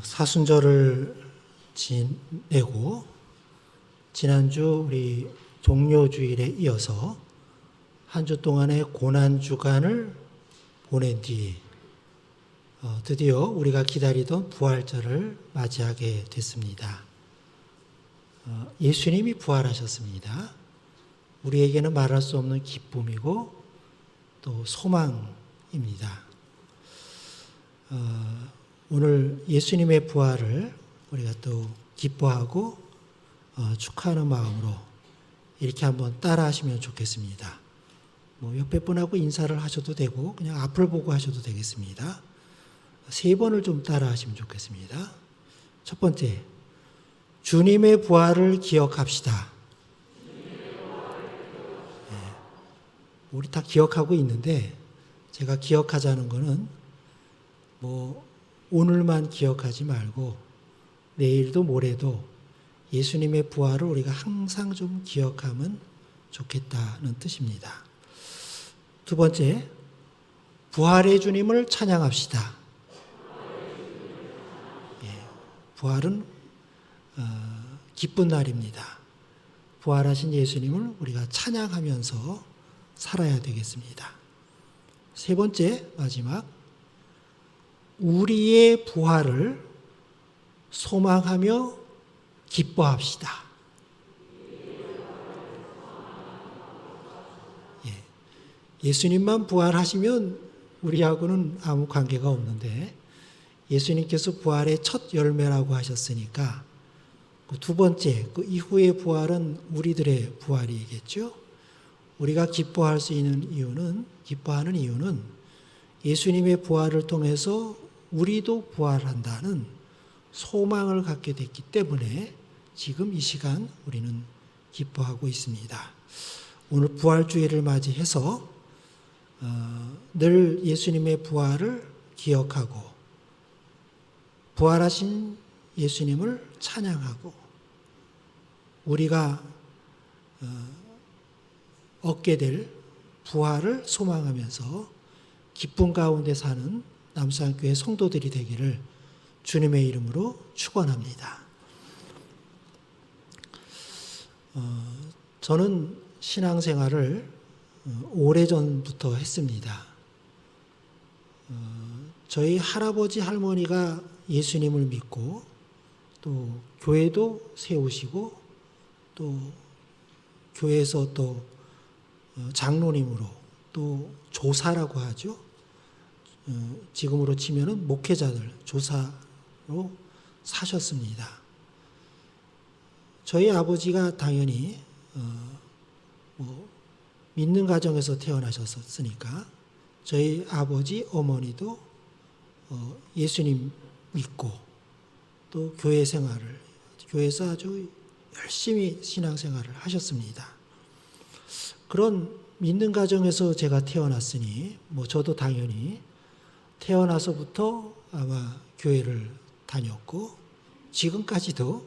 사순절을 지내고 지난주 우리 종료주일에 이어서 한 주 동안의 고난주간을 보낸 뒤 드디어 우리가 기다리던 부활절을 맞이하게 됐습니다. 예수님이 부활하셨습니다. 우리에게는 말할 수 없는 기쁨이고 또 소망입니다. 오늘 예수님의 부활을 우리가 또 기뻐하고 축하하는 마음으로 이렇게 한번 따라 하시면 좋겠습니다. 옆에 분하고 인사를 하셔도 되고 그냥 앞을 보고 하셔도 되겠습니다. 3번을 좀 따라 하시면 좋겠습니다. 첫 번째, 주님의 부활을 기억합시다. 우리 다 기억하고 있는데 제가 기억하자는 거는 오늘만 기억하지 말고 내일도 모레도 예수님의 부활을 우리가 항상 좀 기억하면 좋겠다는 뜻입니다. 두 번째, 부활의 주님을 찬양합시다. 부활은 기쁜 날입니다. 부활하신 예수님을 우리가 찬양하면서 살아야 되겠습니다. 세 번째, 마지막, 우리의 부활을 소망하며 기뻐합시다. 예수님만 부활하시면 우리하고는 아무 관계가 없는데 예수님께서 부활의 첫 열매라고 하셨으니까 두 번째, 그 이후의 부활은 우리들의 부활이겠죠. 우리가 기뻐하는 이유는 예수님의 부활을 통해서 우리도 부활한다는 소망을 갖게 됐기 때문에 지금 이 시간 우리는 기뻐하고 있습니다. 오늘 부활주일을 맞이해서 늘 예수님의 부활을 기억하고 부활하신 예수님을 찬양하고 우리가 얻게 될 부활을 소망하면서 기쁨 가운데 사는 남수항교회 성도들이 되기를 주님의 이름으로 축원합니다. 저는 신앙생활을 오래전부터 했습니다. 저희 할아버지 할머니가 예수님을 믿고 또 교회도 세우시고 또 교회에서 또 장로님으로 또 조사라고 하죠. 지금으로 치면은 목회자들 조사로 사셨습니다. 저희 아버지가 당연히 믿는 가정에서 태어나셨으니까 저희 아버지 어머니도 예수님 믿고 또 교회에서 아주 열심히 신앙생활을 하셨습니다. 그런 믿는 가정에서 제가 태어났으니 저도 당연히 태어나서부터 아마 교회를 다녔고 지금까지도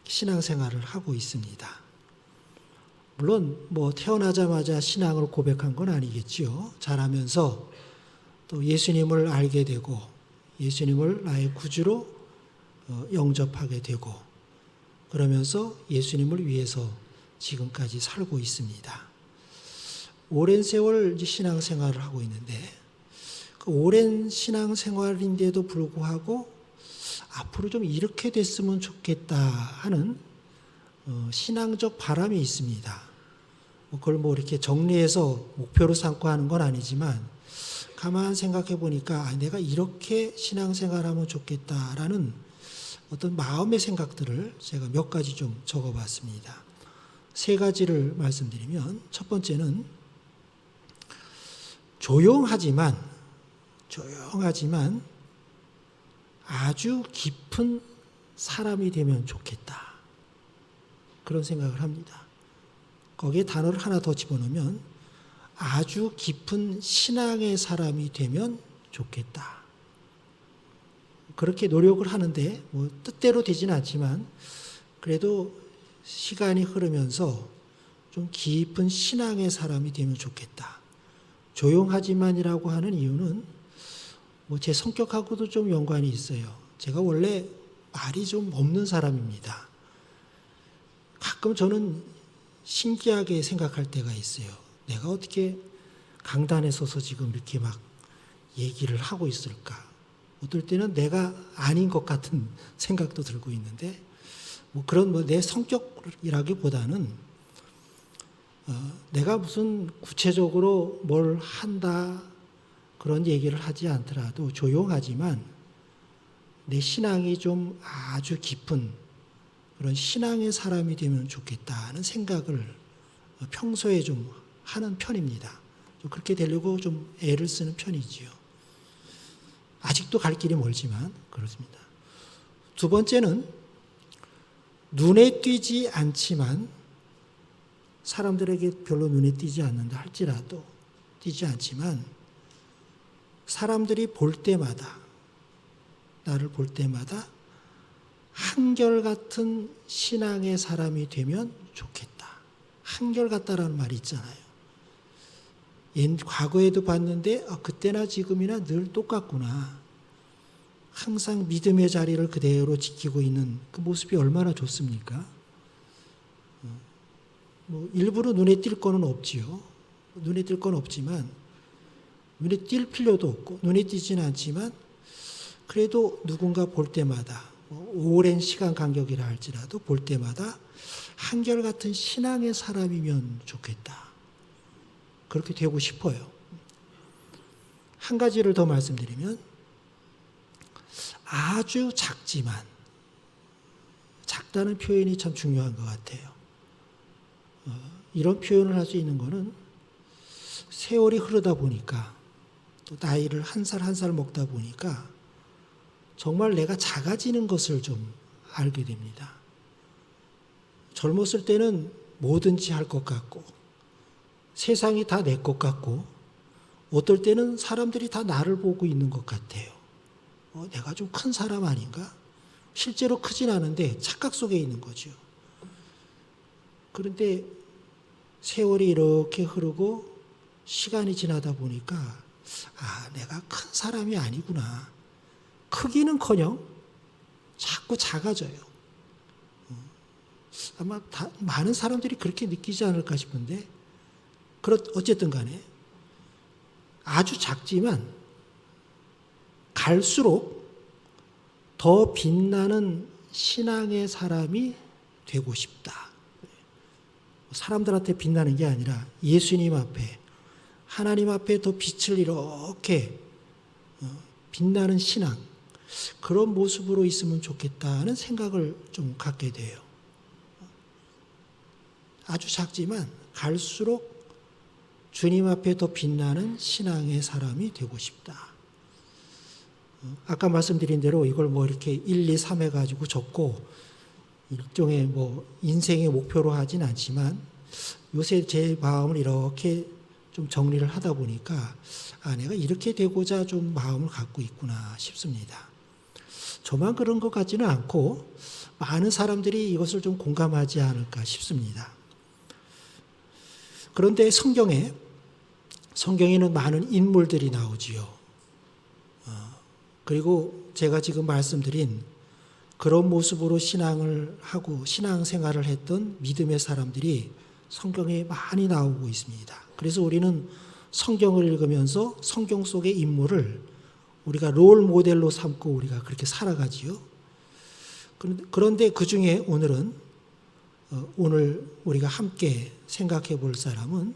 신앙생활을 하고 있습니다. 물론 태어나자마자 신앙을 고백한 건 아니겠지요. 자라면서 또 예수님을 알게 되고 예수님을 나의 구주로 영접하게 되고 그러면서 예수님을 위해서 지금까지 살고 있습니다. 오랜 세월 신앙생활을 하고 있는데 그 오랜 신앙생활인데도 불구하고 앞으로 좀 이렇게 됐으면 좋겠다 하는 신앙적 바람이 있습니다. 그걸 이렇게 정리해서 목표로 삼고 하는 건 아니지만 가만 생각해 보니까 내가 이렇게 신앙생활하면 좋겠다라는 어떤 마음의 생각들을 제가 몇 가지 좀 적어봤습니다. 3가지를 말씀드리면 첫 번째는 조용하지만 아주 깊은 사람이 되면 좋겠다. 그런 생각을 합니다. 거기에 단어를 하나 더 집어넣으면 아주 깊은 신앙의 사람이 되면 좋겠다. 그렇게 노력을 하는데 뜻대로 되지는 않지만 그래도 시간이 흐르면서 좀 깊은 신앙의 사람이 되면 좋겠다. 조용하지만이라고 하는 이유는 제 성격하고도 좀 연관이 있어요. 제가 원래 말이 좀 없는 사람입니다. 가끔 저는 신기하게 생각할 때가 있어요. 내가 어떻게 강단에 서서 지금 이렇게 막 얘기를 하고 있을까? 어떨 때는 내가 아닌 것 같은 생각도 들고 있는데, 그런 내 성격이라기보다는 내가 무슨 구체적으로 뭘 한다 그런 얘기를 하지 않더라도 조용하지만 내 신앙이 좀 아주 깊은 그런 신앙의 사람이 되면 좋겠다는 생각을 평소에 좀 하는 편입니다. 좀 그렇게 되려고 좀 애를 쓰는 편이지요. 아직도 갈 길이 멀지만 그렇습니다. 두 번째는 눈에 띄지 않지만, 사람들에게 별로 눈에 띄지 않는다 할지라도, 띄지 않지만 사람들이 볼 때마다, 나를 볼 때마다 한결같은 신앙의 사람이 되면 좋겠다. 한결같다라는 말이 있잖아요. 과거에도 봤는데 그때나 지금이나 늘 똑같구나. 항상 믿음의 자리를 그대로 지키고 있는 그 모습이 얼마나 좋습니까? 일부러 눈에 띌 거는 없지요. 눈에 띌 건 없지만, 눈에 띌 필요도 없고 눈에 띄지는 않지만 그래도 누군가 볼 때마다, 오랜 시간 간격이라 할지라도 볼 때마다 한결같은 신앙의 사람이면 좋겠다. 그렇게 되고 싶어요. 한 가지를 더 말씀드리면, 아주 작지만, 작다는 표현이 참 중요한 것 같아요. 이런 표현을 할 수 있는 거는 세월이 흐르다 보니까, 또 나이를 한 살 한 살 먹다 보니까 정말 내가 작아지는 것을 좀 알게 됩니다. 젊었을 때는 뭐든지 할 것 같고, 세상이 다 내 것 같고, 어떨 때는 사람들이 다 나를 보고 있는 것 같아요. 내가 좀 큰 사람 아닌가? 실제로 크진 않은데 착각 속에 있는 거죠. 그런데 세월이 이렇게 흐르고 시간이 지나다 보니까 내가 큰 사람이 아니구나. 크기는커녕 자꾸 작아져요. 아마 많은 사람들이 그렇게 느끼지 않을까 싶은데, 어쨌든 간에 아주 작지만 갈수록 더 빛나는 신앙의 사람이 되고 싶다. 사람들한테 빛나는 게 아니라 예수님 앞에, 하나님 앞에 더 빛을 이렇게 빛나는 신앙, 그런 모습으로 있으면 좋겠다는 생각을 좀 갖게 돼요. 아주 작지만 갈수록 주님 앞에 더 빛나는 신앙의 사람이 되고 싶다. 아까 말씀드린 대로 이걸 이렇게 1, 2, 3 해가지고 적고 일종의 인생의 목표로 하진 않지만, 요새 제 마음을 이렇게 좀 정리를 하다 보니까 내가 이렇게 되고자 좀 마음을 갖고 있구나 싶습니다. 저만 그런 것 같지는 않고 많은 사람들이 이것을 좀 공감하지 않을까 싶습니다. 그런데 성경에는 많은 인물들이 나오지요. 그리고 제가 지금 말씀드린 그런 모습으로 신앙을 하고 신앙생활을 했던 믿음의 사람들이 성경에 많이 나오고 있습니다. 그래서 우리는 성경을 읽으면서 성경 속의 인물을 우리가 롤 모델로 삼고 우리가 그렇게 살아가지요. 그런데 그 중에 오늘 우리가 함께 생각해 볼 사람은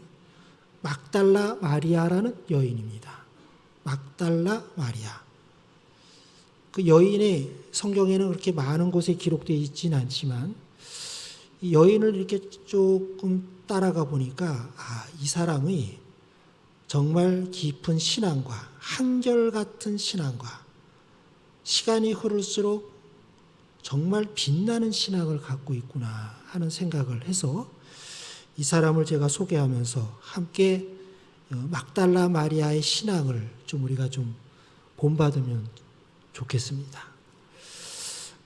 막달라 마리아라는 여인입니다. 막달라 마리아. 그 여인의 성경에는 그렇게 많은 곳에 기록되어 있지는 않지만, 이 여인을 이렇게 조금 따라가 보니까 이 사람의 정말 깊은 신앙과 한결같은 신앙과 시간이 흐를수록 정말 빛나는 신앙을 갖고 있구나 하는 생각을 해서 이 사람을 제가 소개하면서 함께 막달라 마리아의 신앙을 우리가 좀 본받으면 좋겠습니다.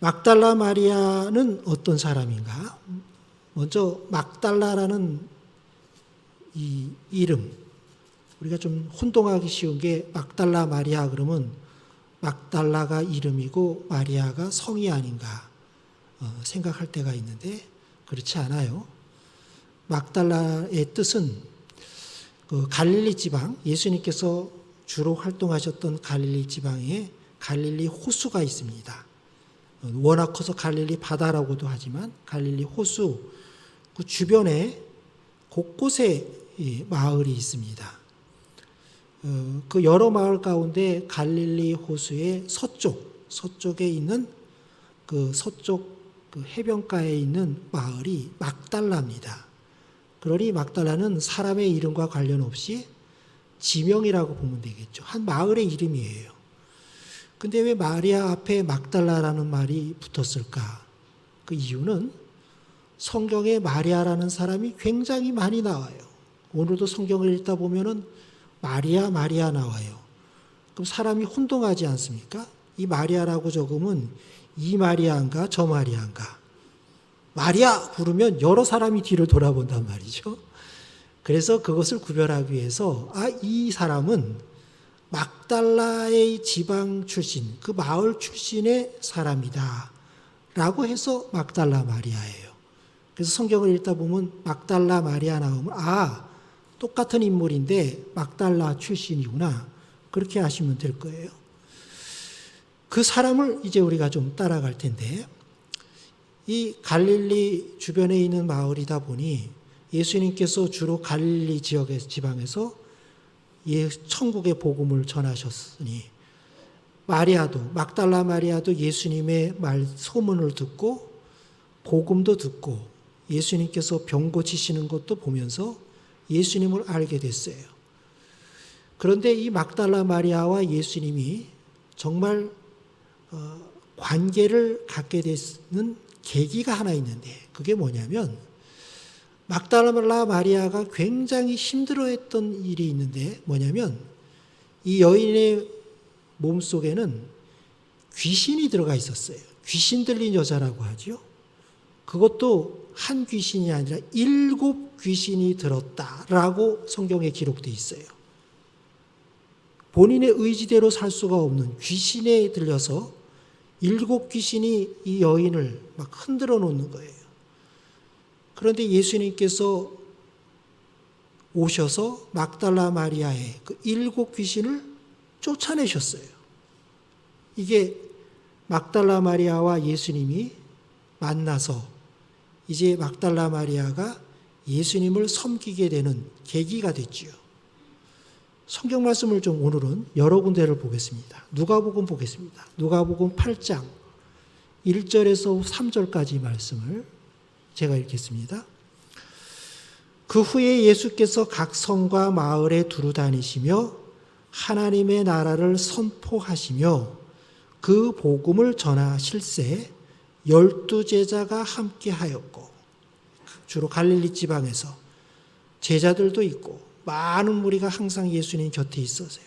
막달라 마리아는 어떤 사람인가? 먼저 막달라라는 이 이름, 우리가 좀 혼동하기 쉬운 게 막달라 마리아 그러면 막달라가 이름이고 마리아가 성이 아닌가 생각할 때가 있는데 그렇지 않아요. 막달라의 뜻은 그 갈릴리 지방, 예수님께서 주로 활동하셨던 갈릴리 지방에 갈릴리 호수가 있습니다. 워낙 커서 갈릴리 바다라고도 하지만 갈릴리 호수 그 주변에 곳곳에 마을이 있습니다. 그 여러 마을 가운데 갈릴리 호수의 서쪽에 있는 그 서쪽 그 해변가에 있는 마을이 막달라입니다. 그러니 막달라는 사람의 이름과 관련 없이 지명이라고 보면 되겠죠. 한 마을의 이름이에요. 근데 왜 마리아 앞에 막달라라는 말이 붙었을까? 그 이유는 성경에 마리아라는 사람이 굉장히 많이 나와요. 오늘도 성경을 읽다 보면은 마리아 나와요. 그럼 사람이 혼동하지 않습니까? 이 마리아라고 적으면 이 마리아인가 저 마리아인가? 마리아 부르면 여러 사람이 뒤를 돌아본단 말이죠. 그래서 그것을 구별하기 위해서 이 사람은 막달라의 지방 출신, 그 마을 출신의 사람이다 라고 해서 막달라 마리아예요. 그래서 성경을 읽다 보면 막달라 마리아 나오면 똑같은 인물인데 막달라 출신이구나 그렇게 아시면 될 거예요. 그 사람을 이제 우리가 좀 따라갈 텐데 이 갈릴리 주변에 있는 마을이다 보니 예수님께서 주로 갈릴리 지역의 지방에서 천국의 복음을 전하셨으니 막달라 마리아도 예수님의 소문을 듣고 복음도 듣고 예수님께서 병 고치시는 것도 보면서 예수님을 알게 됐어요. 그런데 이 막달라 마리아와 예수님이 정말 관계를 갖게 되는 계기가 하나 있는데 그게 뭐냐면 막달라 마리아가 굉장히 힘들어했던 일이 있는데 뭐냐면 이 여인의 몸속에는 귀신이 들어가 있었어요. 귀신 들린 여자라고 하죠. 그것도 한 귀신이 아니라 7 귀신이 들었다라고 성경에 기록되어 있어요. 본인의 의지대로 살 수가 없는 귀신에 들려서 7 귀신이 이 여인을 막 흔들어 놓는 거예요. 그런데 예수님께서 오셔서 막달라 마리아의 그 7 귀신을 쫓아내셨어요. 이게 막달라 마리아와 예수님이 만나서 이제 막달라 마리아가 예수님을 섬기게 되는 계기가 됐지요. 성경 말씀을 좀 오늘은 여러 군데를 보겠습니다. 누가복음 보겠습니다. 누가복음 8장 1절에서 3절까지 말씀을 제가 읽겠습니다. 그 후에 예수께서 각 성과 마을에 두루 다니시며 하나님의 나라를 선포하시며 그 복음을 전하실세 12 제자가 함께 하였고 주로 갈릴리 지방에서 제자들도 있고 많은 무리가 항상 예수님 곁에 있었어요.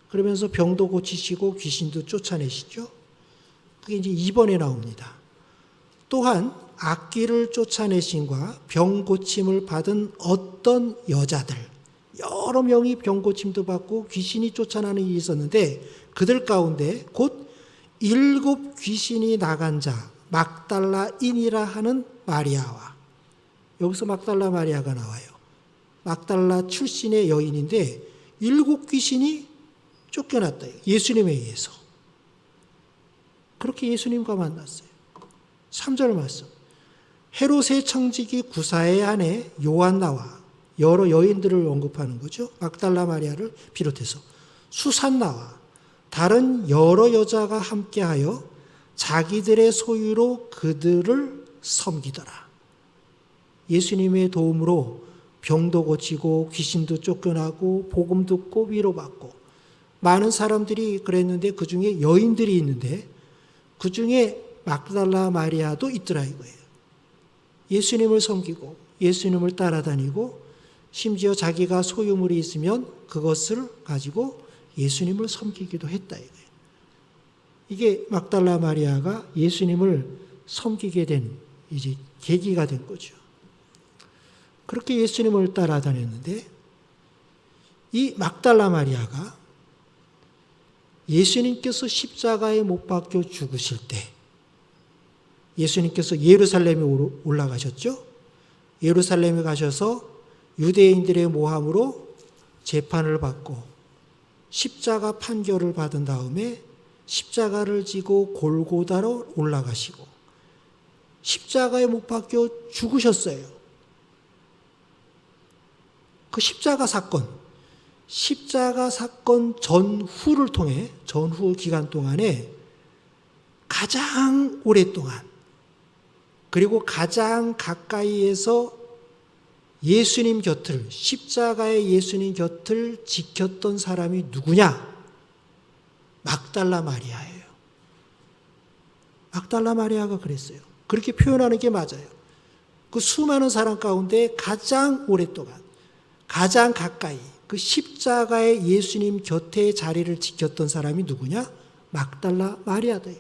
그러면서 병도 고치시고 귀신도 쫓아내시죠. 그게 이제 2번에 나옵니다. 또한 악귀를 쫓아내신과 병 고침을 받은 어떤 여자들 여러 명이 병 고침도 받고 귀신이 쫓아나는 일이 있었는데 그들 가운데 곧 7 귀신이 나간 자 막달라인이라 하는 마리아와 여기서 막달라 마리아가 나와요. 막달라 출신의 여인인데 7 귀신이 쫓겨났다. 예수님에 의해서. 그렇게 예수님과 만났어요. 3절 말씀. 헤롯의 청지기 구사의 아내 요한나와 여러 여인들을 언급하는 거죠. 막달라 마리아를 비롯해서 수산나와 다른 여러 여자가 함께하여 자기들의 소유로 그들을 섬기더라. 예수님의 도움으로 병도 고치고 귀신도 쫓겨나고 복음 듣고 위로받고 많은 사람들이 그랬는데 그 중에 여인들이 있는데 그 중에 막달라 마리아도 있더라 이거예요. 예수님을 섬기고 예수님을 따라다니고 심지어 자기가 소유물이 있으면 그것을 가지고 예수님을 섬기기도 했다 이거예요. 이게 막달라 마리아가 예수님을 섬기게 된 이제 계기가 된 거죠. 그렇게 예수님을 따라다녔는데 이 막달라 마리아가 예수님께서 십자가에 못 박혀 죽으실 때 예수님께서 예루살렘에 올라가셨죠. 예루살렘에 가셔서 유대인들의 모함으로 재판을 받고 십자가 판결을 받은 다음에 십자가를 지고 골고다로 올라가시고 십자가에 못 박혀 죽으셨어요. 그 십자가 사건 전후를 통해 전후 기간 동안에 가장 오랫동안 그리고 가장 가까이에서 예수님 곁을 십자가의 예수님 곁을 지켰던 사람이 누구냐? 막달라 마리아예요. 막달라 마리아가 그랬어요. 그렇게 표현하는 게 맞아요. 그 수많은 사람 가운데 가장 오랫동안 가장 가까이 그 십자가의 예수님 곁에 자리를 지켰던 사람이 누구냐? 막달라 마리아다.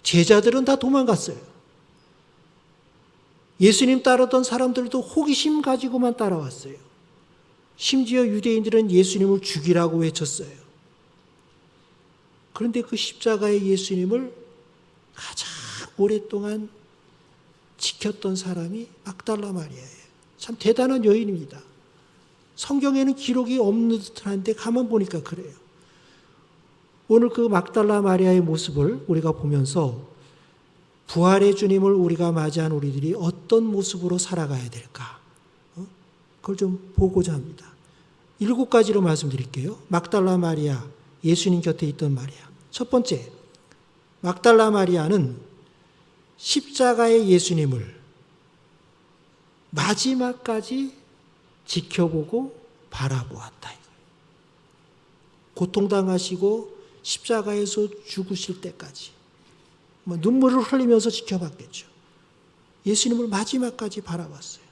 제자들은 다 도망갔어요. 예수님 따르던 사람들도 호기심 가지고만 따라왔어요. 심지어 유대인들은 예수님을 죽이라고 외쳤어요. 그런데 그 십자가의 예수님을 가장 오랫동안 지켰던 사람이 막달라 마리아예요. 참 대단한 여인입니다. 성경에는 기록이 없는 듯한데 가만 보니까 그래요. 오늘 그 막달라 마리아의 모습을 우리가 보면서 부활의 주님을 우리가 맞이한 우리들이 어떤 모습으로 살아가야 될까? 그걸 좀 보고자 합니다. 7가지로 말씀드릴게요. 막달라 마리아, 예수님 곁에 있던 마리아. 첫 번째, 막달라 마리아는 십자가의 예수님을 마지막까지 지켜보고 바라보았다. 고통당하시고 십자가에서 죽으실 때까지 눈물을 흘리면서 지켜봤겠죠. 예수님을 마지막까지 바라봤어요.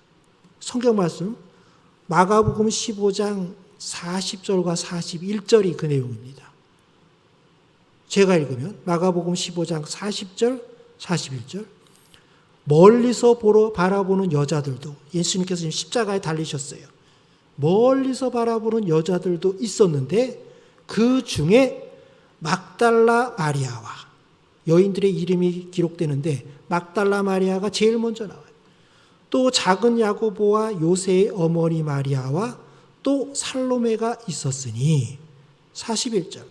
성경 말씀 마가복음 15장 40절과 41절이 그 내용입니다. 제가 읽으면 마가복음 15장 40절, 41절 멀리서 바라보는 여자들도 예수님께서 지금 십자가에 달리셨어요. 멀리서 바라보는 여자들도 있었는데 그 중에 막달라 마리아와 여인들의 이름이 기록되는데 막달라 마리아가 제일 먼저 나와요. 또 작은 야고보와 요새의 어머니 마리아와 또 살로메가 있었으니 41절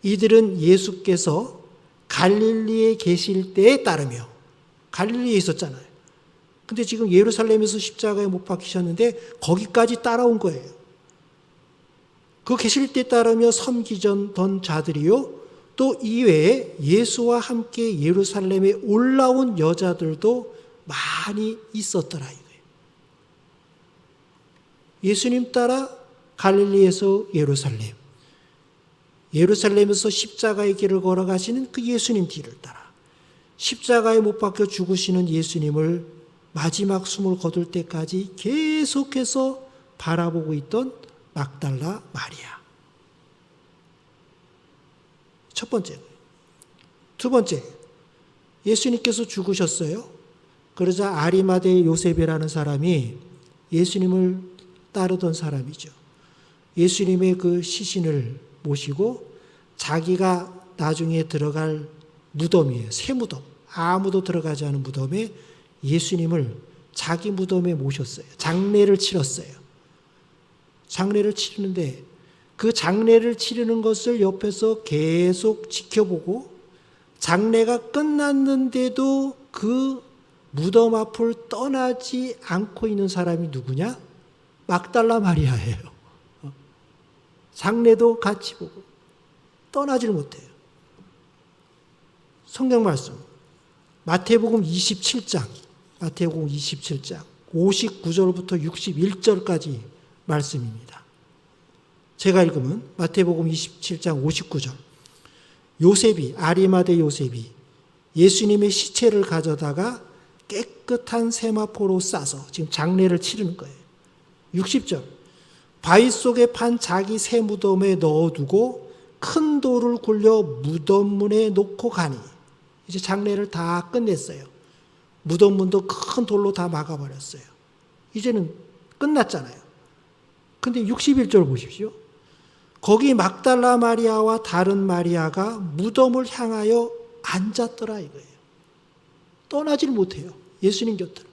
이들은 예수께서 갈릴리에 계실 때에 따르며 갈릴리에 있었잖아요. 근데 지금 예루살렘에서 십자가에 못 박히셨는데 거기까지 따라온 거예요. 그 계실 때 따르며 섬기던 자들이요. 또 이외에 예수와 함께 예루살렘에 올라온 여자들도 많이 있었더라. 예수님 따라 갈릴리에서 예루살렘, 예루살렘에서 십자가의 길을 걸어가시는 그 예수님 뒤를 따라 십자가에 못 박혀 죽으시는 예수님을 마지막 숨을 거둘 때까지 계속해서 바라보고 있던 막달라 마리아. 첫 번째. 두 번째, 예수님께서 죽으셨어요. 그러자 아리마대 요셉이라는 사람이 예수님을 따르던 사람이죠. 예수님의 그 시신을 모시고 자기가 나중에 들어갈 무덤이에요. 새 무덤. 아무도 들어가지 않은 무덤에 예수님을 자기 무덤에 모셨어요. 장례를 치렀어요. 장례를 치르는데 그 장례를 치르는 것을 옆에서 계속 지켜보고 장례가 끝났는데도 그 무덤 앞을 떠나지 않고 있는 사람이 누구냐? 막달라 마리아예요. 장례도 같이 보고 떠나질 못해요. 성경 말씀 마태복음 27장 59절부터 61절까지 말씀입니다. 제가 읽으면 마태복음 27장 59절 요셉이 아리마대 요셉이 예수님의 시체를 가져다가 깨끗한 세마포로 싸서 지금 장례를 치르는 거예요. 60절 바위 속에 판 자기 새 무덤에 넣어두고 큰 돌을 굴려 무덤문에 놓고 가니 이제 장례를 다 끝냈어요. 무덤문도 큰 돌로 다 막아버렸어요. 이제는 끝났잖아요. 근데 61절 보십시오. 거기 막달라 마리아와 다른 마리아가 무덤을 향하여 앉았더라 이거예요. 떠나질 못해요. 예수님 곁으로.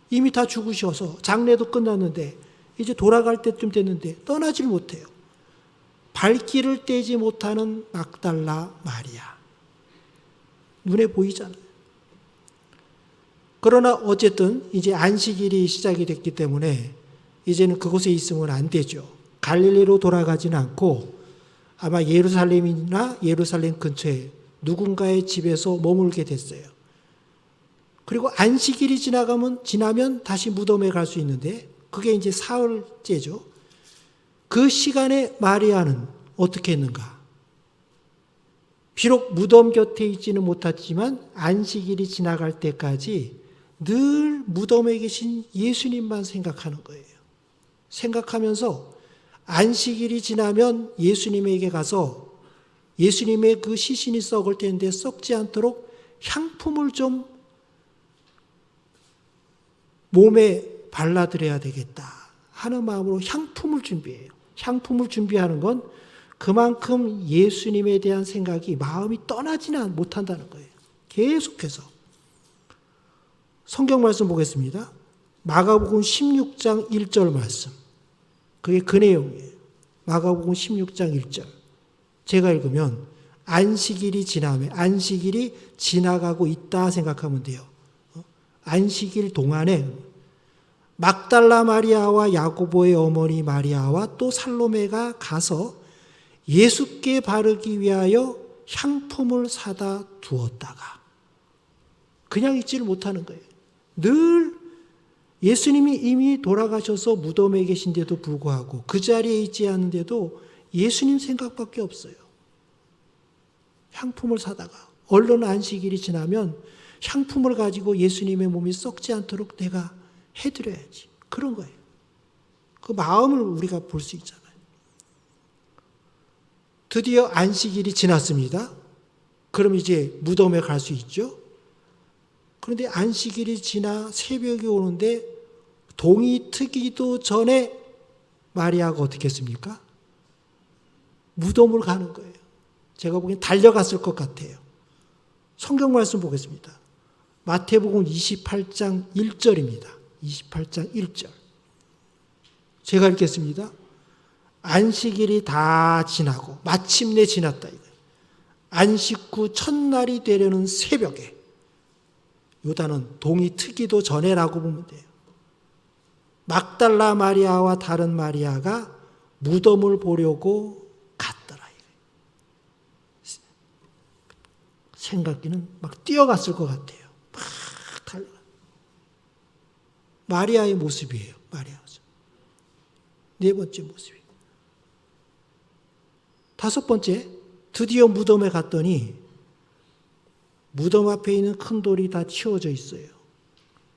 이미 다 죽으셔서 장례도 끝났는데 이제 돌아갈 때쯤 됐는데 떠나질 못해요. 발길을 떼지 못하는 막달라 마리아. 눈에 보이잖아요. 그러나 어쨌든 이제 안식일이 시작이 됐기 때문에 이제는 그곳에 있으면 안 되죠. 갈릴리로 돌아가지는 않고 아마 예루살렘이나 예루살렘 근처에 누군가의 집에서 머물게 됐어요. 그리고 안식일이 지나면 다시 무덤에 갈 수 있는데 그게 이제 사흘째죠. 그 시간에 마리아는 어떻게 했는가? 비록 무덤 곁에 있지는 못했지만 안식일이 지나갈 때까지 늘 무덤에 계신 예수님만 생각하는 거예요. 생각하면서 안식일이 지나면 예수님에게 가서 예수님의 그 시신이 썩을 텐데 썩지 않도록 향품을 좀 몸에 발라드려야 되겠다 하는 마음으로 향품을 준비해요. 향품을 준비하는 건 그만큼 예수님에 대한 생각이 마음이 떠나지는 못한다는 거예요. 계속해서. 성경 말씀 보겠습니다. 마가복음 16장 1절 말씀. 그게 그 내용이에요. 마가복음 16장 1절. 제가 읽으면 안식일이 지나가고 있다 생각하면 돼요. 안식일 동안에 막달라 마리아와 야고보의 어머니 마리아와 또 살로메가 가서 예수께 바르기 위하여 향품을 사다 두었다가 그냥 있지를 못하는 거예요. 늘 예수님이 이미 돌아가셔서 무덤에 계신데도 불구하고 그 자리에 있지 않은데도 예수님 생각밖에 없어요. 향품을 사다가 얼른 안식일이 지나면 향품을 가지고 예수님의 몸이 썩지 않도록 내가 해드려야지. 그런 거예요. 그 마음을 우리가 볼 수 있잖아요. 드디어 안식일이 지났습니다. 그럼 이제 무덤에 갈 수 있죠. 그런데 안식일이 지나 새벽이 오는데 동이 트기도 전에 마리아가 어떻게 했습니까? 무덤으로 가는 거예요. 제가 보기엔 달려갔을 것 같아요. 성경 말씀 보겠습니다. 마태복음 28장 1절입니다. 28장 1절. 제가 읽겠습니다. 안식일이 다 지나고 마침내 지났다. 안식 후 첫날이 되려는 새벽에 요단은 동이 트기도 전에라고 보면 돼요. 막달라 마리아와 다른 마리아가 무덤을 보려고 갔더라. 생각기는 막 뛰어갔을 것 같아요. 막 달려가. 마리아의 모습이에요. 마리아죠. 네 번째 모습이. 다섯 번째, 드디어 무덤에 갔더니 무덤 앞에 있는 큰 돌이 다 치워져 있어요.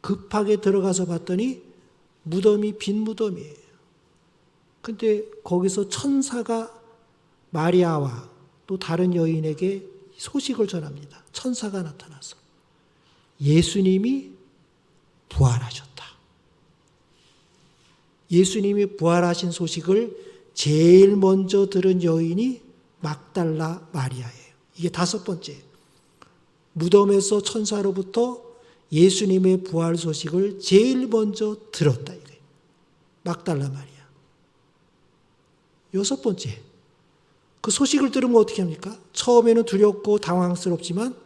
급하게 들어가서 봤더니 무덤이 빈 무덤이에요. 근데 거기서 천사가 마리아와 또 다른 여인에게 소식을 전합니다. 천사가 나타나서 예수님이 부활하셨다. 예수님이 부활하신 소식을 제일 먼저 들은 여인이 막달라 마리아예요. 이게 다섯 번째. 무덤에서 천사로부터 예수님의 부활 소식을 제일 먼저 들었다. 이거예요. 막달라 마리아. 여섯 번째. 그 소식을 들으면 어떻게 합니까? 처음에는 두렵고 당황스럽지만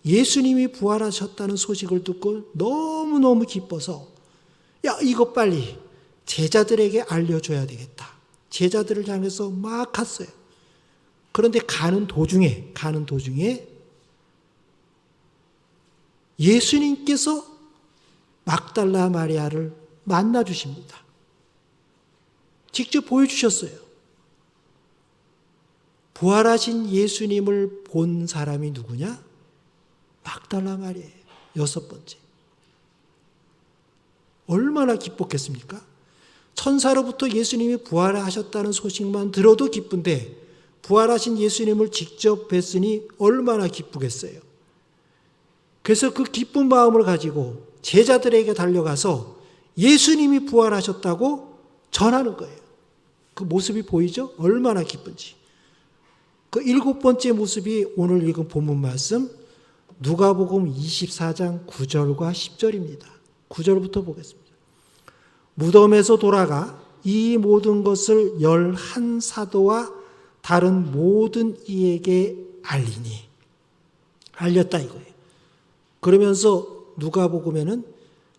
예수님이 부활하셨다는 소식을 듣고 너무너무 기뻐서 야, 이거 빨리 제자들에게 알려줘야 되겠다. 제자들을 향해서 막 갔어요. 그런데 가는 도중에 예수님께서 막달라 마리아를 만나 주십니다. 직접 보여주셨어요. 부활하신 예수님을 본 사람이 누구냐? 막달라 마리아예요. 여섯 번째. 얼마나 기뻤겠습니까? 천사로부터 예수님이 부활하셨다는 소식만 들어도 기쁜데 부활하신 예수님을 직접 뵀으니 얼마나 기쁘겠어요. 그래서 그 기쁜 마음을 가지고 제자들에게 달려가서 예수님이 부활하셨다고 전하는 거예요. 그 모습이 보이죠? 얼마나 기쁜지. 그 7번째 모습이 오늘 읽은 본문 말씀 누가복음 24장 9절과 10절입니다. 9절부터 보겠습니다. 무덤에서 돌아가 이 모든 것을 11사도와 다른 모든 이에게 알렸다 이거예요. 그러면서 누가복음에는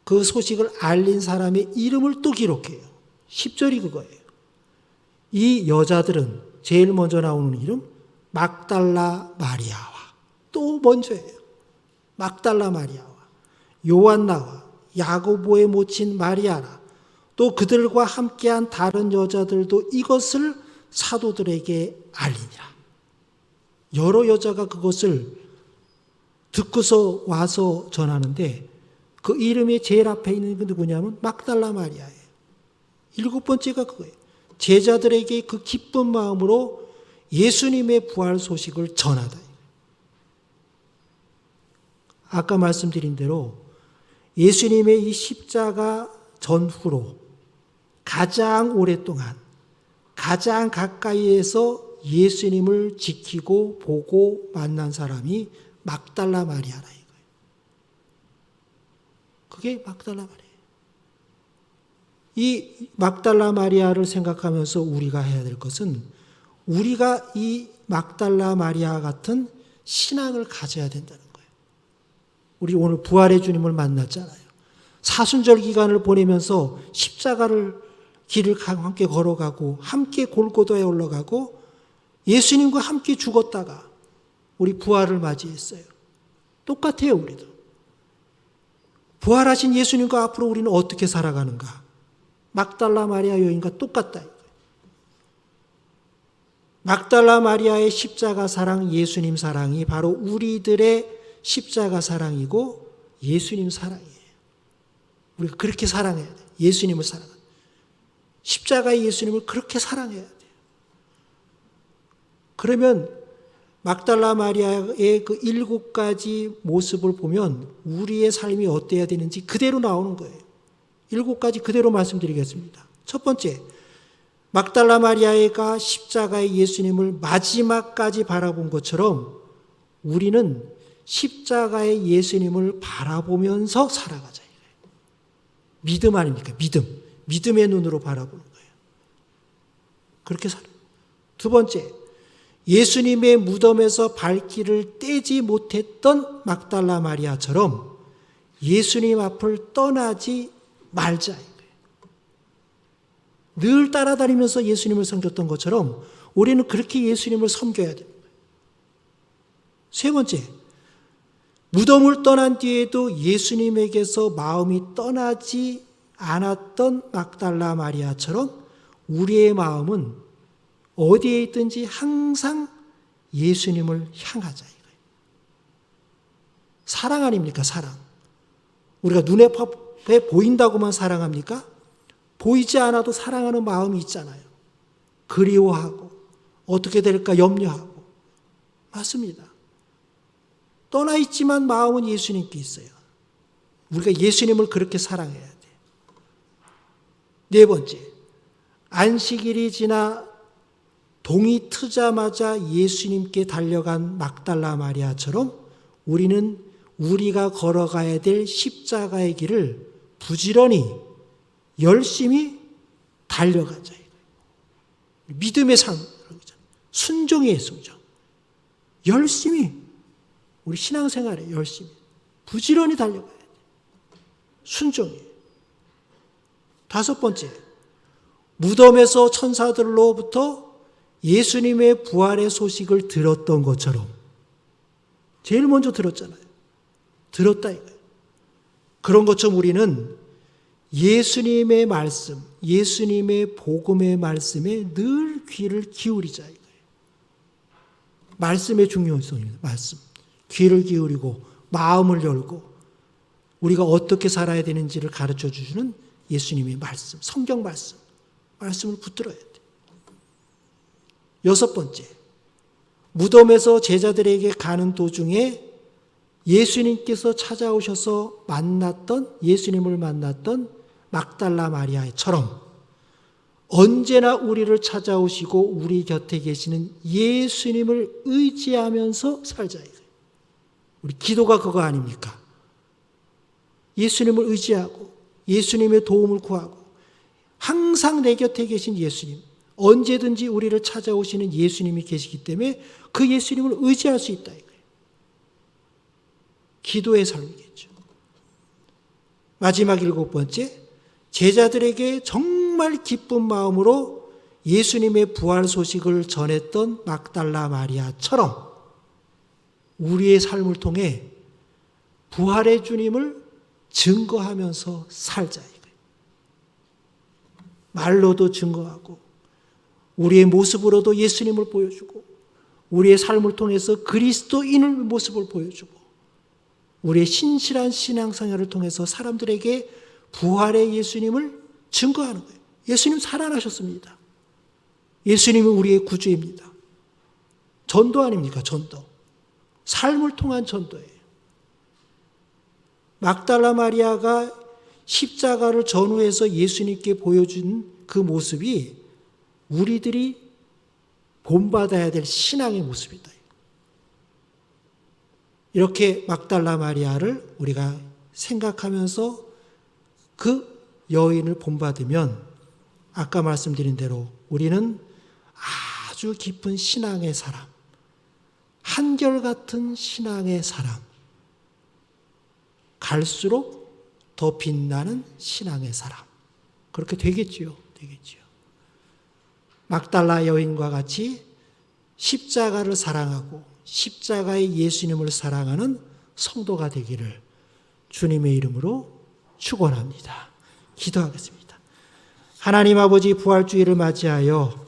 그 소식을 알린 사람의 이름을 또 기록해요. 10절이 그거예요. 이 여자들은 제일 먼저 나오는 이름 막달라 마리아와 또 먼저예요. 막달라 마리아와 요한나와 야고보의 모친 마리아라 또 그들과 함께한 다른 여자들도 이것을 사도들에게 알리니라. 여러 여자가 그것을 듣고서 와서 전하는데 그 이름이 제일 앞에 있는 게 누구냐면 막달라 마리아예요. 7번째가 그거예요. 제자들에게 그 기쁜 마음으로 예수님의 부활 소식을 전하다. 아까 말씀드린 대로 예수님의 이 십자가 전후로 가장 오랫동안 가장 가까이에서 예수님을 지키고 보고 만난 사람이 막달라 마리아라 이거예요. 그게 막달라 마리아. 이 막달라 마리아를 생각하면서 우리가 해야 될 것은 우리가 이 막달라 마리아 같은 신앙을 가져야 된다는 거예요. 우리 오늘 부활의 주님을 만났잖아요. 사순절 기간을 보내면서 십자가를 길을 함께 걸어가고 함께 골고다에 올라가고 예수님과 함께 죽었다가 우리 부활을 맞이했어요. 똑같아요, 우리도. 부활하신 예수님과 앞으로 우리는 어떻게 살아가는가? 막달라 마리아 여인과 똑같다. 막달라 마리아의 십자가 사랑, 예수님 사랑이 바로 우리들의 십자가 사랑이고 예수님 사랑이에요. 우리가 그렇게 사랑해야 돼요. 예수님을 사랑해야 돼요. 십자가의 예수님을 그렇게 사랑해야 돼요. 그러면 막달라 마리아의 그 7가지 모습을 보면 우리의 삶이 어때야 되는지 그대로 나오는 거예요. 7가지 그대로 말씀드리겠습니다. 첫 번째, 막달라 마리아가 십자가의 예수님을 마지막까지 바라본 것처럼 우리는 십자가의 예수님을 바라보면서 살아가자. 믿음 아닙니까? 믿음. 믿음의 눈으로 바라보는 거예요. 그렇게 살아요. 두 번째, 예수님의 무덤에서 발길을 떼지 못했던 막달라 마리아처럼 예수님 앞을 떠나지 말자. 늘 따라다니면서 예수님을 섬겼던 것처럼 우리는 그렇게 예수님을 섬겨야 됩니다. 세 번째, 무덤을 떠난 뒤에도 예수님에게서 마음이 떠나지 않았던 막달라 마리아처럼 우리의 마음은 어디에 있든지 항상 예수님을 향하자. 이거예요. 사랑 아닙니까? 사랑. 우리가 눈에 보인다고만 사랑합니까? 보이지 않아도 사랑하는 마음이 있잖아요. 그리워하고 어떻게 될까 염려하고. 맞습니다. 떠나 있지만 마음은 예수님께 있어요. 우리가 예수님을 그렇게 사랑해야 돼요. 네 번째, 안식일이 지나 동이 트자마자 예수님께 달려간 막달라 마리아처럼 우리는 우리가 걸어가야 될 십자가의 길을 부지런히 열심히 달려가자. 믿음의 삶, 순종의 순종. 열심히 우리 신앙생활에 열심히 부지런히 달려가야 돼. 순종이에요. 다섯 번째, 무덤에서 천사들로부터 예수님의 부활의 소식을 들었던 것처럼 제일 먼저 들었잖아요. 들었다 이거예요. 그런 것처럼 우리는 예수님의 말씀, 예수님의 복음의 말씀에 늘 귀를 기울이자 이거예요. 말씀의 중요성입니다. 말씀. 귀를 기울이고 마음을 열고 우리가 어떻게 살아야 되는지를 가르쳐 주시는 예수님의 말씀, 성경 말씀, 말씀을 붙들어야 돼. 여섯 번째, 무덤에서 제자들에게 가는 도중에 예수님께서 찾아오셔서 예수님을 만났던 막달라 마리아처럼 언제나 우리를 찾아오시고 우리 곁에 계시는 예수님을 의지하면서 살자. 우리 기도가 그거 아닙니까? 예수님을 의지하고 예수님의 도움을 구하고 항상 내 곁에 계신 예수님, 언제든지 우리를 찾아오시는 예수님이 계시기 때문에 그 예수님을 의지할 수 있다. 기도의 삶이겠죠. 마지막 7번째, 제자들에게 정말 기쁜 마음으로 예수님의 부활 소식을 전했던 막달라 마리아처럼 우리의 삶을 통해 부활의 주님을 증거하면서 살자. 말로도 증거하고 우리의 모습으로도 예수님을 보여주고 우리의 삶을 통해서 그리스도인의 모습을 보여주고 우리의 신실한 신앙생활을 통해서 사람들에게 부활의 예수님을 증거하는 거예요. 예수님 살아나셨습니다. 예수님은 우리의 구주입니다. 전도 아닙니까? 전도. 삶을 통한 전도예요. 막달라 마리아가 십자가를 전후해서 예수님께 보여준 그 모습이 우리들이 본받아야 될 신앙의 모습이다. 이렇게 막달라 마리아를 우리가 생각하면서 그 여인을 본받으면 아까 말씀드린 대로 우리는 아주 깊은 신앙의 사람, 한결같은 신앙의 사람, 갈수록 더 빛나는 신앙의 사람. 그렇게 되겠지요. 막달라 여인과 같이 십자가를 사랑하고 십자가의 예수님을 사랑하는 성도가 되기를 주님의 이름으로 축원합니다. 기도하겠습니다. 하나님 아버지, 부활주의를 맞이하여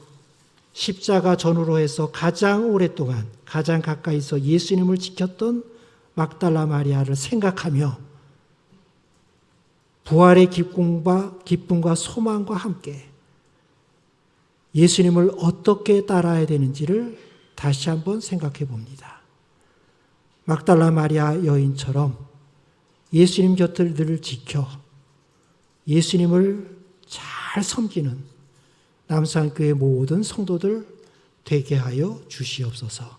십자가 전후로 해서 가장 오랫동안 가장 가까이서 예수님을 지켰던 막달라 마리아를 생각하며 부활의 기쁨과 소망과 함께 예수님을 어떻게 따라야 되는지를 다시 한번 생각해 봅니다. 막달라 마리아 여인처럼 예수님 곁을 늘 지켜 예수님을 잘 섬기는 남산교회 모든 성도들 되게 하여 주시옵소서.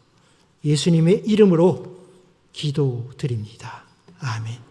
예수님의 이름으로 기도드립니다. 아멘.